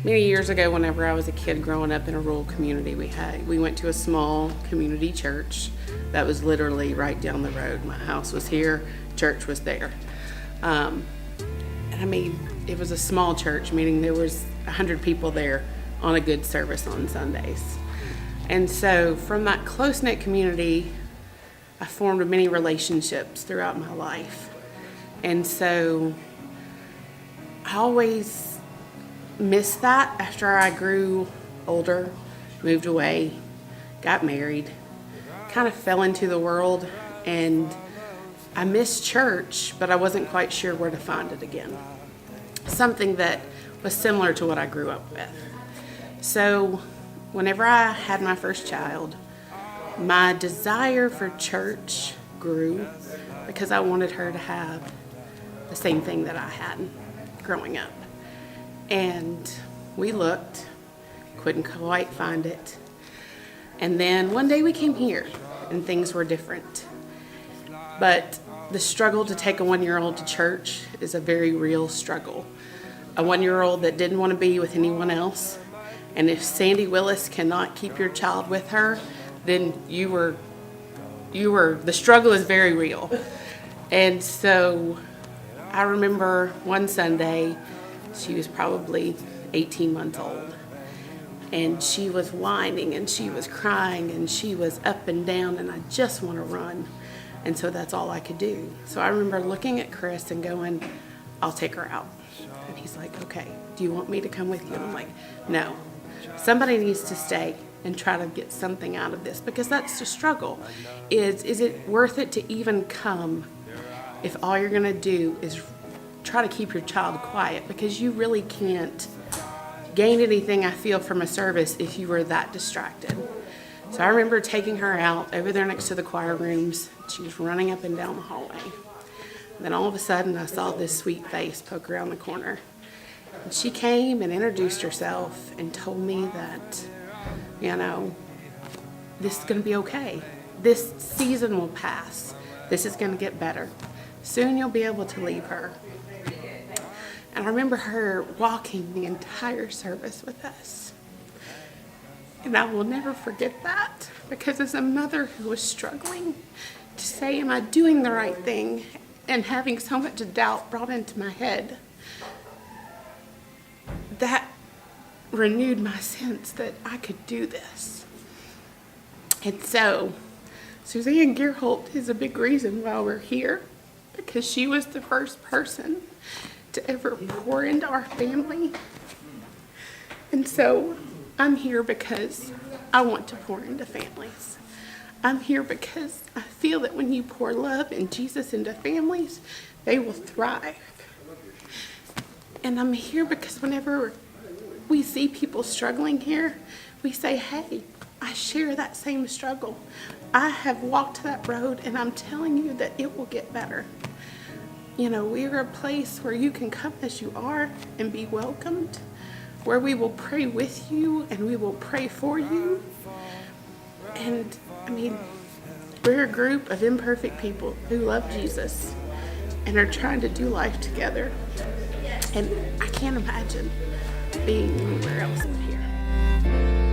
Many years ago, whenever I was a kid growing up in a rural community, we went to a small community church that was literally right down the road. My house was here, church was there. And I mean, it was a small church, meaning there was 100 people there on a good service on Sundays. And so from that close-knit community, I formed many relationships throughout my life. And so I always missed that after I grew older, moved away, got married, kind of fell into the world, and I missed church, but I wasn't quite sure where to find it again. Something that was similar to what I grew up with. So whenever I had my first child, my desire for church grew because I wanted her to have the same thing that I had growing up. And we looked, couldn't quite find it. And then one day we came here and things were different. But the struggle to take a 1-year-old to church is a very real struggle. A 1-year-old that didn't want to be with anyone else. And if Sandy Willis cannot keep your child with her, then the struggle is very real. And so I remember one Sunday, she was probably 18 months old, and she was whining and she was crying and she was up and down, and I just want to run. And so that's all I could do. So I remember looking at Chris and going, I'll take her out. And he's like, okay, do you want me to come with you? And I'm like, no, somebody needs to stay and try to get something out of this, because that's the struggle. Is it worth it to even come if all you're gonna do is try to keep your child quiet? Because you really can't gain anything, I feel, from a service if you were that distracted. So I remember taking her out over there next to the choir rooms. She was running up and down the hallway. And then all of a sudden I saw this sweet face poke around the corner. And she came and introduced herself and told me that, this is gonna be okay. This season will pass. This is gonna get better. Soon you'll be able to leave her. And I remember her walking the entire service with us. And I will never forget that, because as a mother who was struggling to say, am I doing the right thing, and having so much doubt brought into my head, that renewed my sense that I could do this. And so Suzanne Gearholt is a big reason why we're here, because she was the first person to ever pour into our family. And so I'm here because I want to pour into families. I'm here because I feel that when you pour love and Jesus into families, they will thrive. And I'm here because whenever we see people struggling here, we say, hey, I share that same struggle. I have walked that road, and I'm telling you that it will get better. We're a place where you can come as you are and be welcomed, where we will pray with you and we will pray for you. And we're a group of imperfect people who love Jesus and are trying to do life together. And I can't imagine being anywhere else but here.